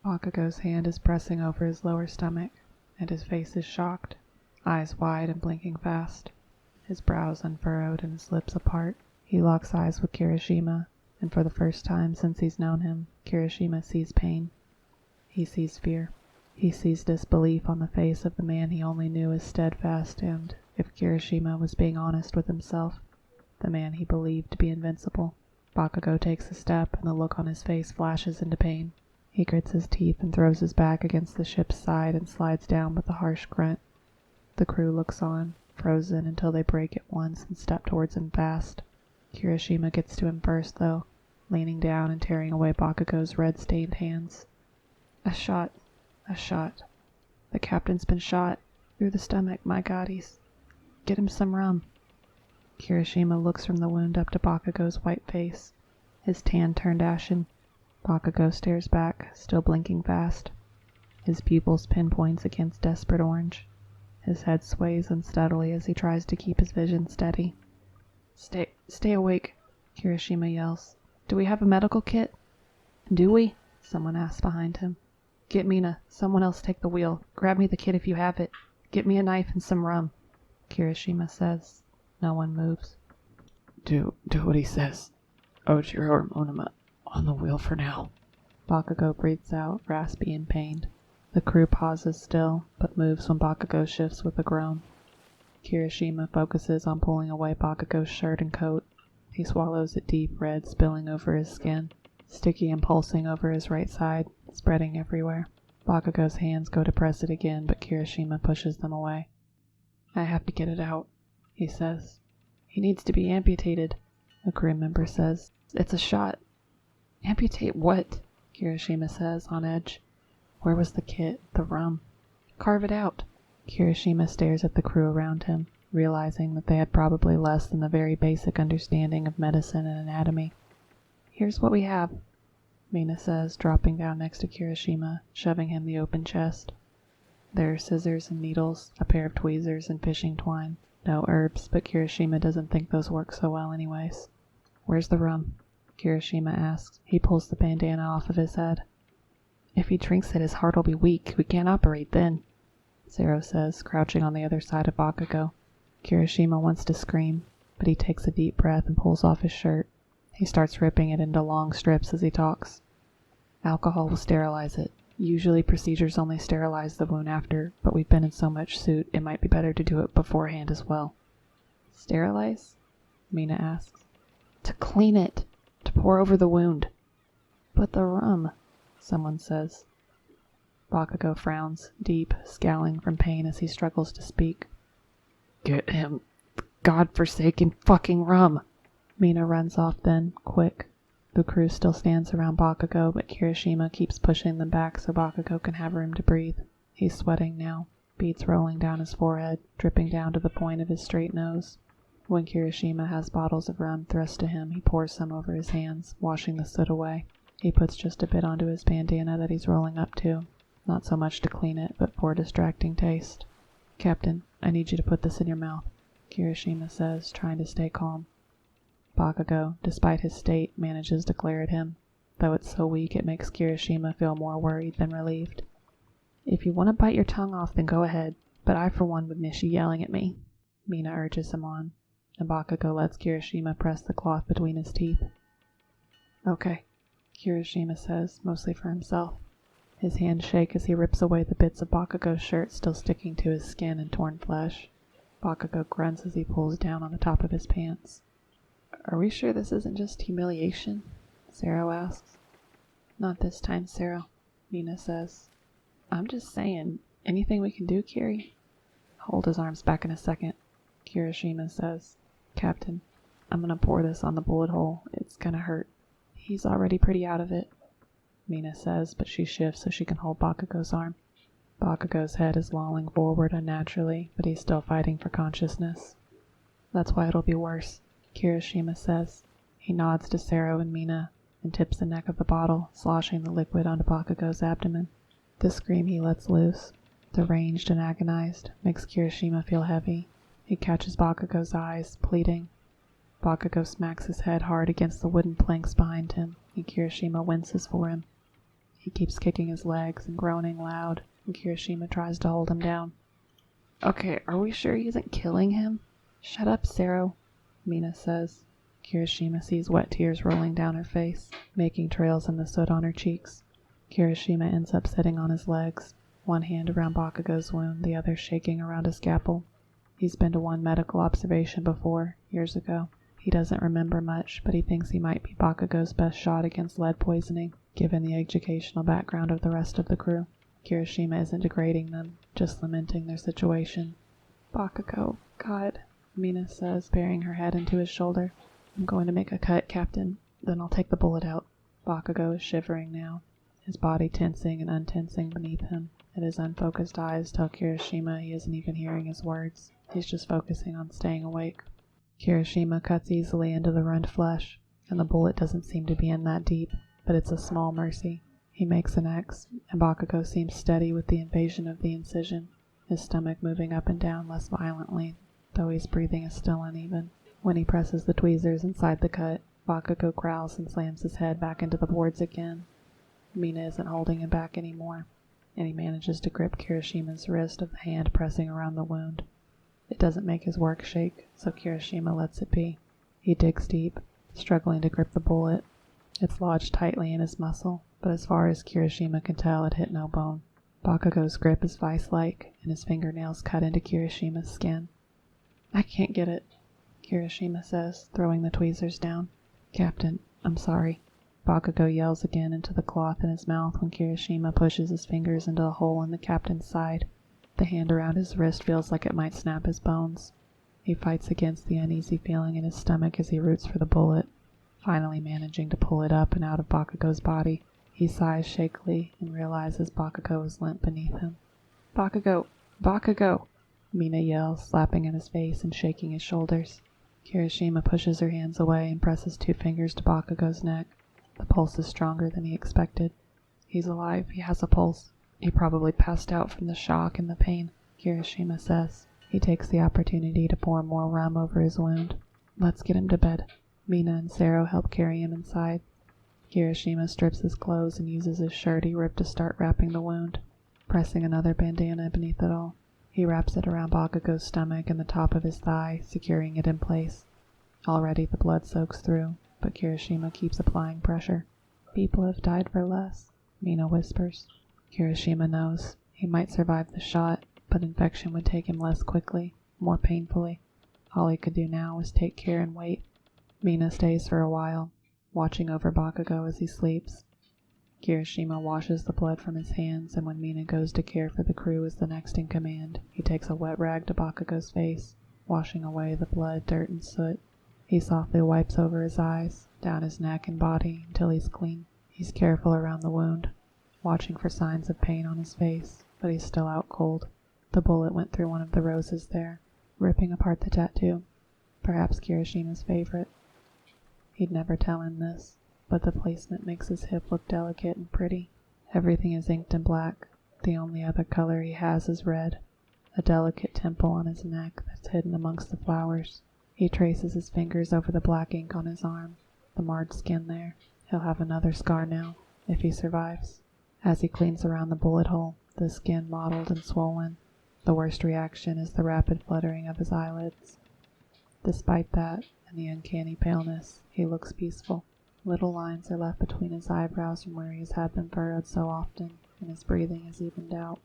Bakago's hand is pressing over his lower stomach, and his face is shocked, eyes wide and blinking fast. His brows unfurrowed and his lips apart. He locks eyes with Kirishima, and for the first time since he's known him, Kirishima sees pain. He sees fear. He sees disbelief on the face of the man he only knew as steadfast and, if Kirishima was being honest with himself, the man he believed to be invincible. Bakago takes a step, and the look on his face flashes into pain. He grits his teeth and throws his back against the ship's side and slides down with a harsh grunt. The crew looks on, frozen until they break at once and step towards him fast. Kirishima gets to him first, though, leaning down and tearing away Bakago's red-stained hands. A shot. The captain's been shot. Through the stomach, my god, Get him some rum. Kirishima looks from the wound up to Bakago's white face, his tan turned ashen. Bakago stares back, still blinking fast. His pupils pinpoints against desperate orange. His head sways unsteadily as he tries to keep his vision steady. Stay awake, Kirishima yells. Do we have a medical kit? Do we? Someone asks behind him. Get Mina. Someone else take the wheel. Grab me the kit if you have it. Get me a knife and some rum, Kirishima says. No one moves. Do what he says. Eijirou or Monoma on the wheel for now. Bakago breathes out, raspy and pained. The crew pauses still, but moves when Bakago shifts with a groan. Kirishima focuses on pulling away Bakago's shirt and coat. He swallows it deep, red spilling over his skin, sticky and pulsing over his right side, spreading everywhere. Bakago's hands go to press it again, but Kirishima pushes them away. I have to get it out, he says. He needs to be amputated, a crew member says. It's a shot. Amputate what? Kirishima says, on edge. Where was the kit, the rum? Carve it out. Kirishima stares at the crew around him, realizing that they had probably less than the very basic understanding of medicine and anatomy. Here's what we have, Mina says, dropping down next to Kirishima, shoving him the open chest. There are scissors and needles, a pair of tweezers and fishing twine. No herbs, but Kirishima doesn't think those work so well anyways. Where's the rum? Kirishima asks. He pulls the bandana off of his head. If he drinks it, his heart'll be weak. We can't operate then, Zero says, crouching on the other side of Bakago. Kirishima wants to scream, but he takes a deep breath and pulls off his shirt. He starts ripping it into long strips as he talks. Alcohol will sterilize it. Usually procedures only sterilize the wound after, but we've been in so much soot, it might be better to do it beforehand as well. Sterilize? Mina asks. To clean it. To pour over the wound. But the rum, someone says. Bakago frowns, deep, scowling from pain as he struggles to speak. Get him godforsaken fucking rum. Mina runs off then, quick. The crew still stands around Bakago, but Kirishima keeps pushing them back so Bakago can have room to breathe. He's sweating now, beads rolling down his forehead, dripping down to the point of his straight nose. When Kirishima has bottles of rum thrust to him, he pours some over his hands, washing the soot away. He puts just a bit onto his bandana that he's rolling up to, not so much to clean it, but for distracting taste. Captain, I need you to put this in your mouth, Kirishima says, trying to stay calm. Bakago, despite his state, manages to glare at him, though it's so weak it makes Kirishima feel more worried than relieved. If you want to bite your tongue off, then go ahead, but I for one would miss you yelling at me, Mina urges him on, and Bakago lets Kirishima press the cloth between his teeth. Okay, Kirishima says, mostly for himself. His hands shake as he rips away the bits of Bakago's shirt still sticking to his skin and torn flesh. Bakago grunts as he pulls down on the top of his pants. Are we sure this isn't just humiliation? Zero asks. Not this time, Zero, Mina says. I'm just saying, anything we can do, Kiri? Hold his arms back in a second, Kirishima says. Captain, I'm gonna pour this on the bullet hole. It's gonna hurt. He's already pretty out of it, Mina says, but she shifts so she can hold Bakago's arm. Bakago's head is lolling forward unnaturally, but he's still fighting for consciousness. That's why it'll be worse, Kirishima says. He nods to Zero and Mina and tips the neck of the bottle, sloshing the liquid onto Bakago's abdomen. The scream he lets loose, deranged and agonized, makes Kirishima feel heavy. He catches Bakago's eyes, pleading. Bakago smacks his head hard against the wooden planks behind him, and Kirishima winces for him. He keeps kicking his legs and groaning loud, and Kirishima tries to hold him down. Okay, are we sure he isn't killing him? Shut up, Sero, Mina says. Kirishima sees wet tears rolling down her face, making trails in the soot on her cheeks. Kirishima ends up sitting on his legs, one hand around Bakugo's wound, the other shaking around his scalpel. He's been to one medical observation before, years ago. He doesn't remember much, but he thinks he might be Bakugo's best shot against lead poisoning, given the educational background of the rest of the crew. Kirishima isn't degrading them, just lamenting their situation. Bakugo, God, Mina says, burying her head into his shoulder. I'm going to make a cut, Captain. Then I'll take the bullet out. Bakugo is shivering now, his body tensing and untensing beneath him, and his unfocused eyes tell Kirishima he isn't even hearing his words. He's just focusing on staying awake. Kirishima cuts easily into the rent flesh, and the bullet doesn't seem to be in that deep, but it's a small mercy. He makes an X, and Bakugo seems steady with the invasion of the incision, his stomach moving up and down less violently, though his breathing is still uneven. When he presses the tweezers inside the cut, Bakugo growls and slams his head back into the boards again. Mina isn't holding him back anymore, and he manages to grip Kirishima's wrist of the hand pressing around the wound. It doesn't make his work shake, so Kirishima lets it be. He digs deep, struggling to grip the bullet. It's lodged tightly in his muscle, but as far as Kirishima can tell, it hit no bone. Bakugo's grip is vice-like, and his fingernails cut into Kirishima's skin. I can't get it, Kirishima says, throwing the tweezers down. Captain, I'm sorry. Bakugo yells again into the cloth in his mouth when Kirishima pushes his fingers into a hole in the captain's side. The hand around his wrist feels like it might snap his bones. He fights against the uneasy feeling in his stomach as he roots for the bullet, finally managing to pull it up and out of Bakugo's body. He sighs shakily and realizes Bakugo is limp beneath him. Bakugo! Bakugo! Mina yells, slapping at his face and shaking his shoulders. Kirishima pushes her hands away and presses 2 fingers to Bakugo's neck. The pulse is stronger than he expected. He's alive. He has a pulse. He probably passed out from the shock and the pain, Kirishima says. He takes the opportunity to pour more rum over his wound. Let's get him to bed. Mina and Sero help carry him inside. Kirishima strips his clothes and uses his shirt he ripped to start wrapping the wound, pressing another bandana beneath it all. He wraps it around Bakugo's stomach and the top of his thigh, securing it in place. Already the blood soaks through, but Kirishima keeps applying pressure. People have died for less, Mina whispers. Kirishima knows. He might survive the shot, but infection would take him less quickly, more painfully. All he could do now was take care and wait. Mina stays for a while, watching over Bakago as he sleeps. Kirishima washes the blood from his hands, and when Mina goes to care for the crew as the next in command, he takes a wet rag to Bakago's face, washing away the blood, dirt, and soot. He softly wipes over his eyes, down his neck and body until he's clean. He's careful around the wound, watching for signs of pain on his face, but he's still out cold. The bullet went through one of the roses there, ripping apart the tattoo, perhaps Kirishima's favorite. He'd never tell him this, but the placement makes his hip look delicate and pretty. Everything is inked in black. The only other color he has is red, a delicate temple on his neck that's hidden amongst the flowers. He traces his fingers over the black ink on his arm, the marred skin there. He'll have another scar now, if he survives. As he cleans around the bullet hole, the skin mottled and swollen. The worst reaction is the rapid fluttering of his eyelids. Despite that, and the uncanny paleness, he looks peaceful. Little lines are left between his eyebrows from where he's had them furrowed so often, and his breathing is evened out.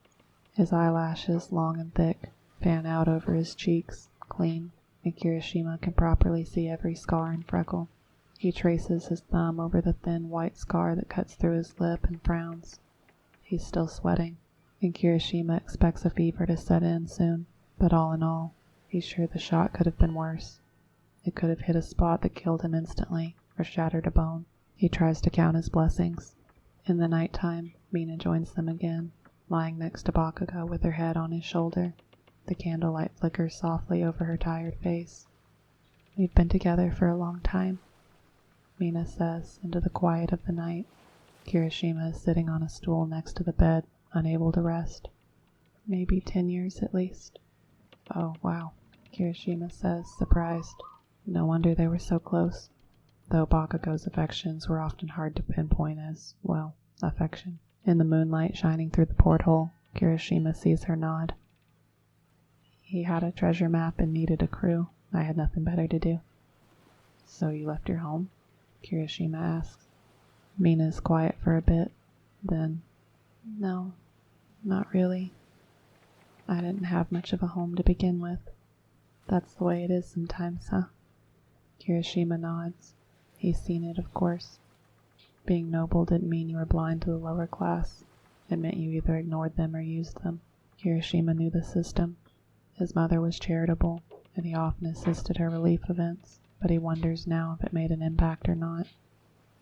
His eyelashes, long and thick, fan out over his cheeks, clean, and Kirishima can properly see every scar and freckle. He traces his thumb over the thin white scar that cuts through his lip and frowns. He's still sweating, and Kirishima expects a fever to set in soon, but all in all, he's sure the shot could have been worse. It could have hit a spot that killed him instantly, or shattered a bone. He tries to count his blessings. In the nighttime, Mina joins them again, lying next to Bakago with her head on his shoulder. The candlelight flickers softly over her tired face. We've been together for a long time, Mina says into the quiet of the night. Kirishima is sitting on a stool next to the bed, unable to rest. Maybe 10 years at least. Oh, wow, Kirishima says, surprised. No wonder they were so close, though Bakago's affections were often hard to pinpoint as, well, affection. In the moonlight shining through the porthole, Kirishima sees her nod. He had a treasure map and needed a crew. I had nothing better to do. So you left your home? Kirishima asks. Mina's quiet for a bit, then, no, not really. I didn't have much of a home to begin with. That's the way it is sometimes, huh? Kirishima nods. He's seen it, of course. Being noble didn't mean you were blind to the lower class. It meant you either ignored them or used them. Kirishima knew the system. His mother was charitable, and he often assisted her relief events, but he wonders now if it made an impact or not.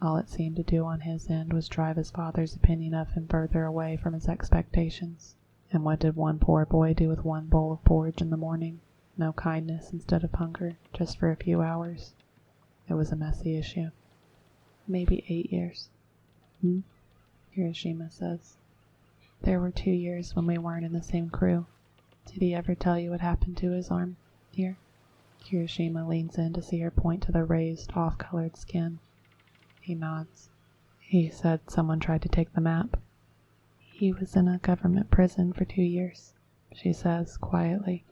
All it seemed to do on his end was drive his father's opinion of him further away from his expectations. And what did one poor boy do with one bowl of porridge in the morning? No kindness instead of hunger, just for a few hours. It was a messy issue. Maybe 8 years. Kirishima says. There were 2 years when we weren't in the same crew. Did he ever tell you what happened to his arm here? Kirishima leans in to see her point to the raised, off-colored skin. He nods. He said someone tried to take the map. He was in a government prison for 2 years, she says quietly.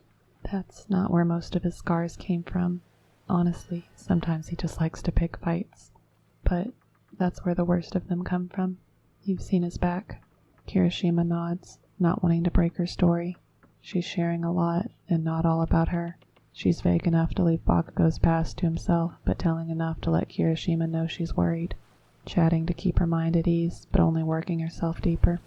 That's not where most of his scars came from. Honestly, sometimes he just likes to pick fights. But that's where the worst of them come from. You've seen his back. Kirishima nods, not wanting to break her story. She's sharing a lot, and not all about her. She's vague enough to leave Bakugo's past to himself, but telling enough to let Kirishima know she's worried. Chatting to keep her mind at ease, but only working herself deeper.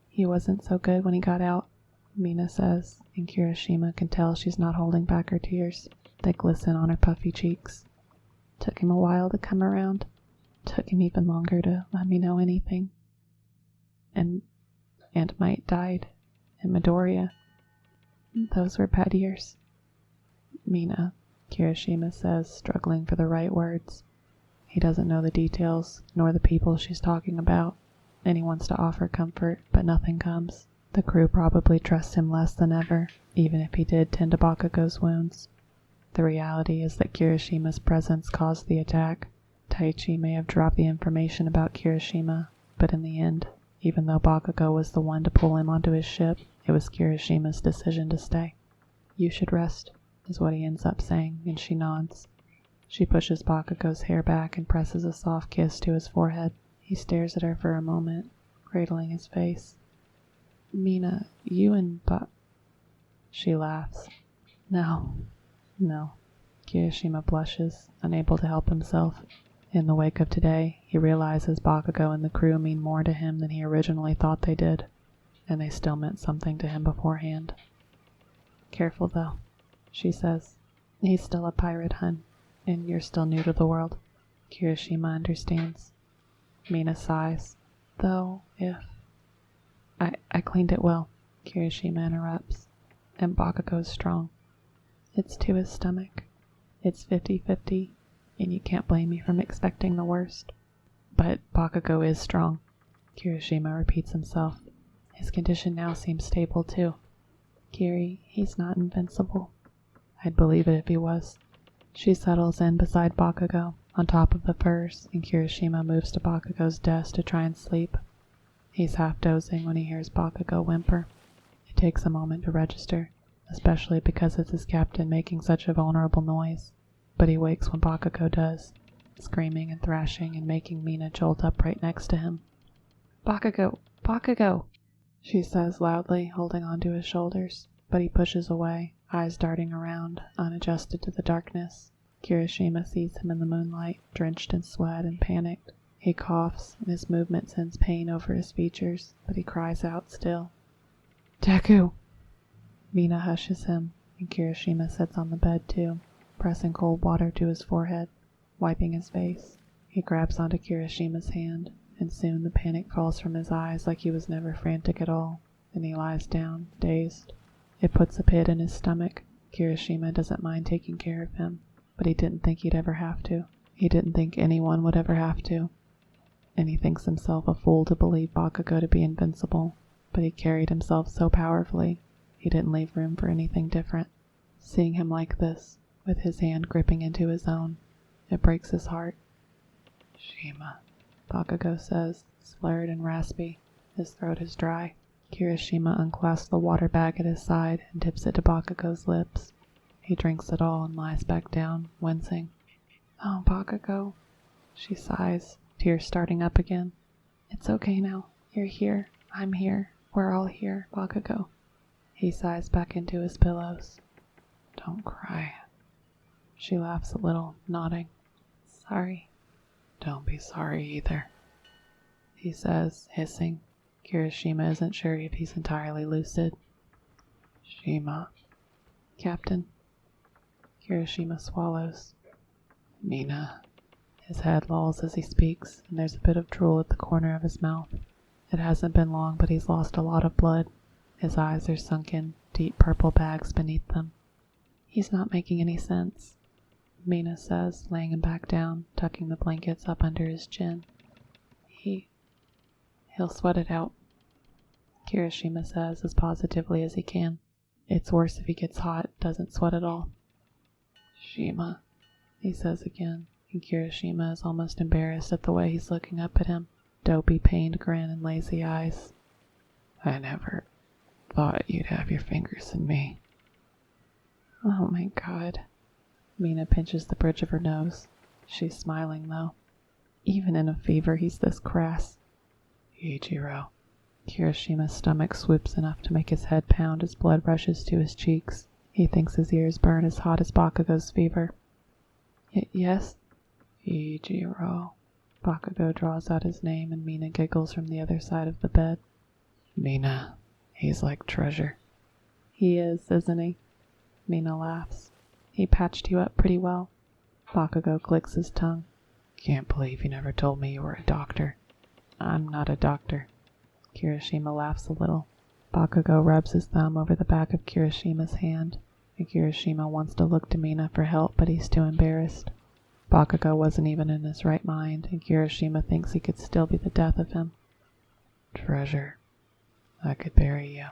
He wasn't so good when he got out, Mina says, and Kirishima can tell she's not holding back her tears. They glisten on her puffy cheeks. Took him a while to come around. Took him even longer to let me know anything. And Aunt Mite died in Midoriya. Those were bad years. Mina, Kirishima says, struggling for the right words. He doesn't know the details, nor the people she's talking about, and he wants to offer comfort, but nothing comes. The crew probably trusts him less than ever, even if he did tend to Bakugo's wounds. The reality is that Kirishima's presence caused the attack. Taichi may have dropped the information about Kirishima, but in the end, even though Bakago was the one to pull him onto his ship, it was Kirishima's decision to stay. You should rest, is what he ends up saying, and she nods. She pushes Bakugo's hair back and presses a soft kiss to his forehead. He stares at her for a moment, cradling his face. Mina, you and She laughs. No. Kirishima blushes, unable to help himself. In the wake of today, he realizes Bakago and the crew mean more to him than he originally thought they did, and they still meant something to him beforehand. Careful though, she says. He's still a pirate, hun, and you're still new to the world. Kirishima understands. Mina sighs. Though, if... I cleaned it well, Kirishima interrupts, and Bakugo's strong. It's to his stomach. It's 50-50, and you can't blame me from expecting the worst. But Bakago is strong, Kirishima repeats himself. His condition now seems stable too. Kiri, he's not invincible. I'd believe it if he was. She settles in beside Bakago, on top of the furs, and Kirishima moves to Bakugo's desk to try and sleep. He's half dozing when he hears Bakago whimper. It takes a moment to register, especially because it's his captain making such a vulnerable noise, but he wakes when Bakago does, screaming and thrashing and making Mina jolt up right next to him. Bakago! Bakago! She says loudly, holding onto his shoulders, but he pushes away, eyes darting around, unadjusted to the darkness. Kirishima sees him in the moonlight, drenched in sweat and panicked. He coughs, and his movement sends pain over his features, but he cries out still. Deku! Mina hushes him, and Kirishima sits on the bed too, pressing cold water to his forehead, wiping his face. He grabs onto Kirishima's hand, and soon the panic falls from his eyes like he was never frantic at all, and he lies down, dazed. It puts a pit in his stomach. Kirishima doesn't mind taking care of him, but he didn't think he'd ever have to. He didn't think anyone would ever have to. And he thinks himself a fool to believe Bakago to be invincible, but he carried himself so powerfully, he didn't leave room for anything different. Seeing him like this, with his hand gripping into his own, it breaks his heart. Shima, Bakago says, slurred and raspy. His throat is dry. Kirishima unclasps the water bag at his side and tips it to Bakugo's lips. He drinks it all and lies back down, wincing. "Oh, Bakago," she sighs, tears starting up again. "It's okay now. You're here. I'm here. We're all here, Bakago." He sighs back into his pillows. "Don't cry." She laughs a little, nodding. "Sorry." "Don't be sorry either," he says, hissing. Kirishima isn't sure if he's entirely lucid. "Shima." "Captain." Kirishima swallows. "Mina." His head lolls as he speaks, and there's a bit of drool at the corner of his mouth. It hasn't been long, but he's lost a lot of blood. His eyes are sunken, deep purple bags beneath them. "He's not making any sense," Mina says, laying him back down, tucking the blankets up under his chin. He'll sweat it out," Kirishima says as positively as he can. "It's worse if he gets hot, doesn't sweat at all." "Shima," he says again, and Kirishima is almost embarrassed at the way he's looking up at him. Dopey, pained grin and lazy eyes. "I never thought you'd have your fingers in me." "Oh my God." Mina pinches the bridge of her nose. She's smiling, though. Even in a fever, he's this crass. "Eijirou." Kirishima's stomach swoops enough to make his head pound as blood rushes to his cheeks. He thinks his ears burn as hot as Bakugo's fever. "Yes?" "Eijirou." Bakago draws out his name and Mina giggles from the other side of the bed. "Mina, he's like treasure." "He is, isn't he?" Mina laughs. "He patched you up pretty well." Bakago clicks his tongue. "Can't believe you never told me you were a doctor." "I'm not a doctor." Kirishima laughs a little. Bakago rubs his thumb over the back of Kirishima's hand, and Kirishima wants to look to Mina for help, but he's too embarrassed. Bakago wasn't even in his right mind, and Kirishima thinks he could still be the death of him. "Treasure. I could bury you."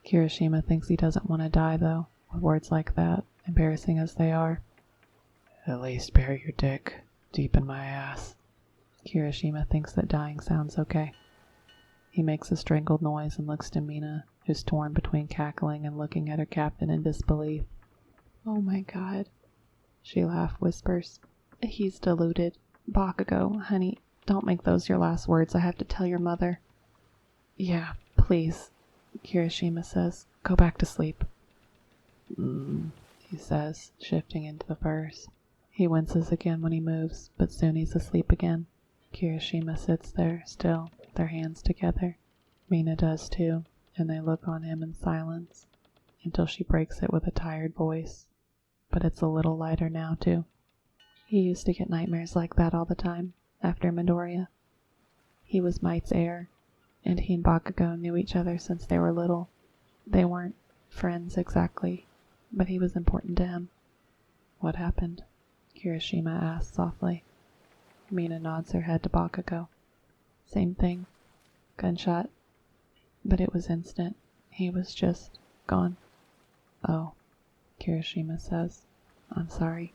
Kirishima thinks he doesn't want to die, though, with words like that, embarrassing as they are. "At least bury your dick deep in my ass." Kirishima thinks that dying sounds okay. He makes a strangled noise and looks to Mina, who's torn between cackling and looking at her captain in disbelief. "Oh my God," she whispers. "He's deluded. Bakago, honey, don't make those your last words. I have to tell your mother." "Yeah, please," Kirishima says. "Go back to sleep." He says, shifting into the furs. He winces again when he moves, but soon he's asleep again. Kirishima sits there, still, their hands together. Mina does too, and they look on him in silence, until she breaks it with a tired voice. But it's a little lighter now, too. "He used to get nightmares like that all the time, after Midoriya. He was Might's heir, and he and Bakago knew each other since they were little. They weren't friends exactly, but he was important to him." "What happened?" Kirishima asks softly. Mina nods her head to Bakago. "Same thing. Gunshot. But it was instant. He was just gone." "Oh," Kirishima says. "I'm sorry."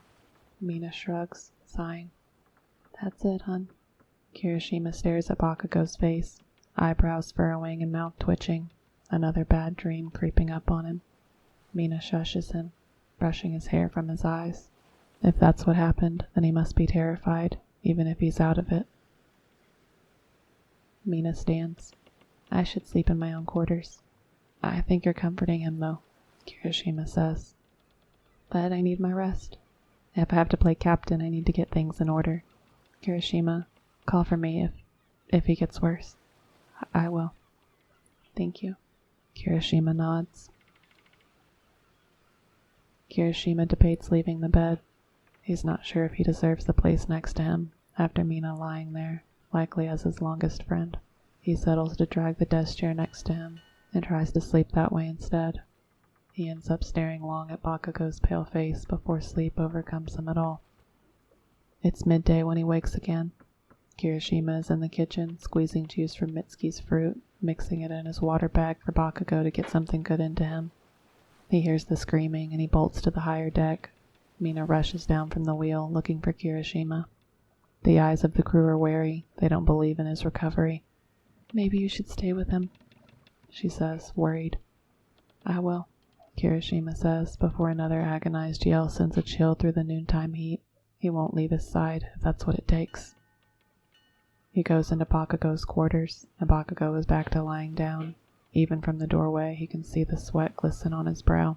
Mina shrugs, sighing. "That's it, hun." Kirishima stares at Bakago's face, eyebrows furrowing and mouth twitching, another bad dream creeping up on him. Mina shushes him, brushing his hair from his eyes. If that's what happened, then he must be terrified, even if he's out of it. Mina stands. "I should sleep in my own quarters." "I think you're comforting him, though," Kirishima says. "But I need my rest. If I have to play captain, I need to get things in order. Kirishima, call for me if he gets worse." "I will." "Thank you." Kirishima nods. Kirishima debates leaving the bed. He's not sure if he deserves the place next to him, after Mina lying there, likely as his longest friend. He settles to drag the desk chair next to him, and tries to sleep that way instead. He ends up staring long at Bakago's pale face before sleep overcomes him at all. It's midday when he wakes again. Kirishima is in the kitchen, squeezing juice from Mitsuki's fruit, mixing it in his water bag for Bakago to get something good into him. He hears the screaming, and he bolts to the higher deck. Mina rushes down from the wheel, looking for Kirishima. The eyes of the crew are wary. They don't believe in his recovery. Maybe you should stay with him, she says, worried. I will, Kirishima says, before another agonized yell sends a chill through the noontime heat. He won't leave his side, if that's what it takes. He goes into Bakago's quarters, and Bakago is back to lying down. Even from the doorway, he can see the sweat glisten on his brow.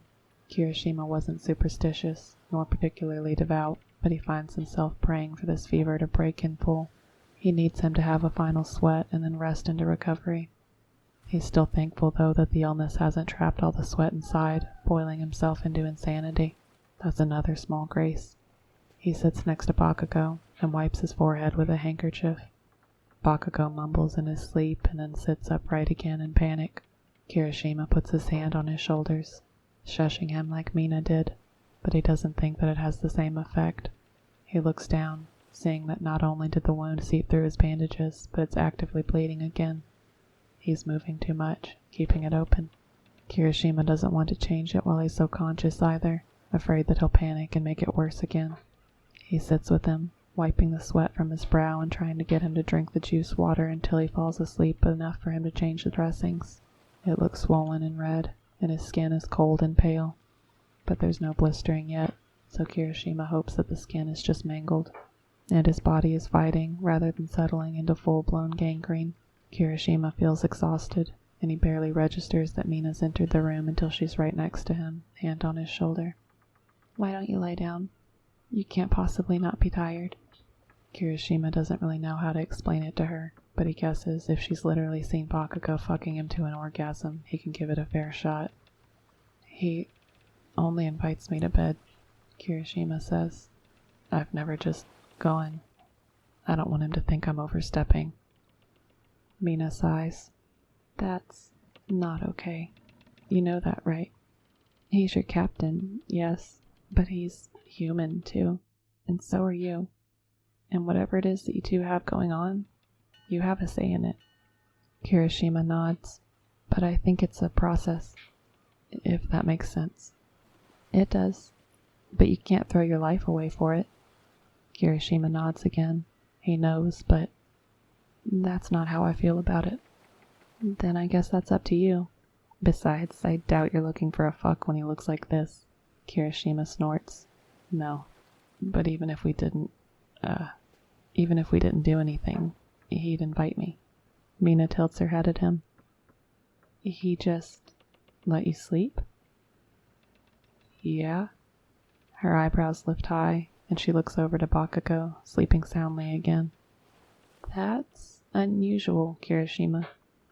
Kirishima wasn't superstitious, nor particularly devout, but he finds himself praying for this fever to break in full. He needs him to have a final sweat and then rest into recovery. He's still thankful, though, that the illness hasn't trapped all the sweat inside, boiling himself into insanity. That's another small grace. He sits next to Bakago and wipes his forehead with a handkerchief. Bakago mumbles in his sleep and then sits upright again in panic. Kirishima puts his hand on his shoulders, shushing him like Mina did, but he doesn't think that it has the same effect. He looks down, seeing that not only did the wound seep through his bandages, but it's actively bleeding again. He's moving too much, keeping it open. Kirishima doesn't want to change it while he's so conscious either, afraid that he'll panic and make it worse again. He sits with him, wiping the sweat from his brow and trying to get him to drink the juice water until he falls asleep enough for him to change the dressings. It looks swollen and red, and his skin is cold and pale. But there's no blistering yet, so Kirishima hopes that the skin is just mangled, and his body is fighting rather than settling into full-blown gangrene. Kirishima feels exhausted, and he barely registers that Mina's entered the room until she's right next to him, hand on his shoulder. Why don't you lie down? You can't possibly not be tired. Kirishima doesn't really know how to explain it to her, but he guesses if she's literally seen Bakago fucking him to an orgasm, he can give it a fair shot. He only invites me to bed, Kirishima says. I've never just gone. I don't want him to think I'm overstepping. Mina sighs. That's not okay. You know that, right? He's your captain, yes, but he's human too, and so are you. And whatever it is that you two have going on, you have a say in it. Kirishima nods, but I think it's a process, if that makes sense. It does, but you can't throw your life away for it. Kirishima nods again. He knows, but that's not how I feel about it. Then I guess that's up to you. Besides, I doubt you're looking for a fuck when he looks like this. Kirishima snorts. No, but even if we didn't do anything, he'd invite me. Mina tilts her head at him. He just let you sleep? Yeah. Her eyebrows lift high, and she looks over to Bakago, sleeping soundly again. That's unusual, Kirishima.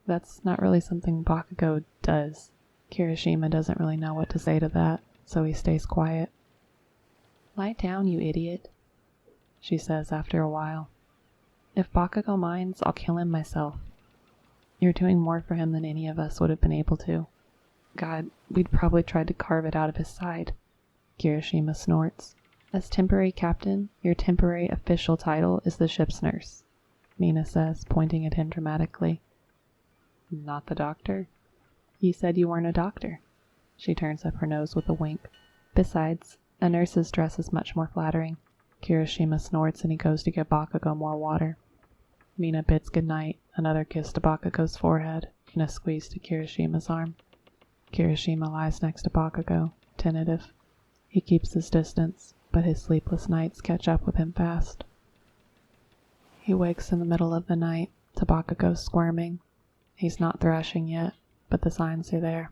That's not really something Bakago does. Kirishima doesn't really know what to say to that, so he stays quiet. Lie down, you idiot, she says after a while. If Bakago minds, I'll kill him myself. You're doing more for him than any of us would have been able to. God, we'd probably tried to carve it out of his side. Kirishima snorts. As temporary captain, your temporary official title is the ship's nurse, Mina says, pointing at him dramatically. Not the doctor? You said you weren't a doctor. She turns up her nose with a wink. Besides, a nurse's dress is much more flattering. Kirishima snorts and he goes to get Bakago more water. Mina bids goodnight, another kiss to Bakago's forehead, and a squeeze to Kirishima's arm. Kirishima lies next to Bakago, tentative. He keeps his distance, but his sleepless nights catch up with him fast. He wakes in the middle of the night to Bakago squirming. He's not thrashing yet, but the signs are there.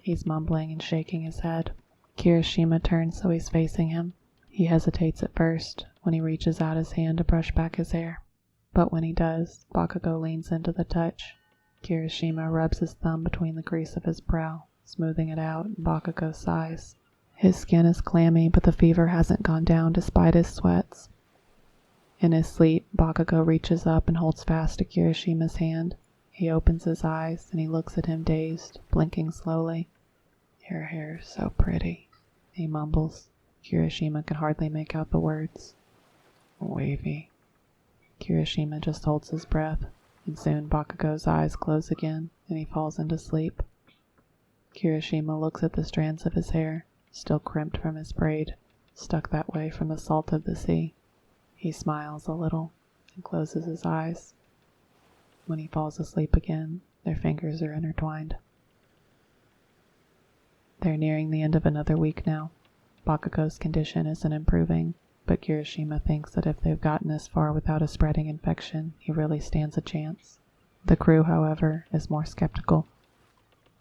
He's mumbling and shaking his head. Kirishima turns so he's facing him. He hesitates at first when he reaches out his hand to brush back his hair. But when he does, Bakago leans into the touch. Kirishima rubs his thumb between the crease of his brow, smoothing it out, and Bakago sighs. His skin is clammy, but the fever hasn't gone down despite his sweats. In his sleep, Bakago reaches up and holds fast to Kirishima's hand. He opens his eyes, and he looks at him dazed, blinking slowly. Your hair's so pretty, he mumbles. Kirishima can hardly make out the words. Wavy. Kirishima just holds his breath, and soon Bakago's eyes close again, and he falls into sleep. Kirishima looks at the strands of his hair, still crimped from his braid, stuck that way from the salt of the sea. He smiles a little, and closes his eyes. When he falls asleep again, their fingers are intertwined. They're nearing the end of another week now. Bakago's condition isn't improving, but Kirishima thinks that if they've gotten this far without a spreading infection, he really stands a chance. The crew, however, is more skeptical.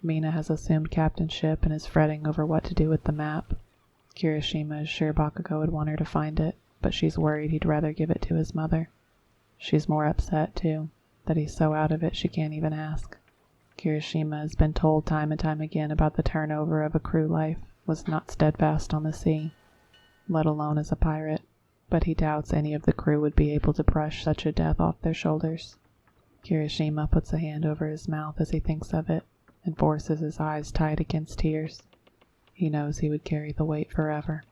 Mina has assumed captainship and is fretting over what to do with the map. Kirishima is sure Bakago would want her to find it, but she's worried he'd rather give it to his mother. She's more upset, too, that he's so out of it she can't even ask. Kirishima has been told time and time again about the turnover of a crew life was not steadfast on the sea, let alone as a pirate, but he doubts any of the crew would be able to brush such a death off their shoulders. Kirishima puts a hand over his mouth as he thinks of it, and forces his eyes tight against tears. He knows he would carry the weight forever.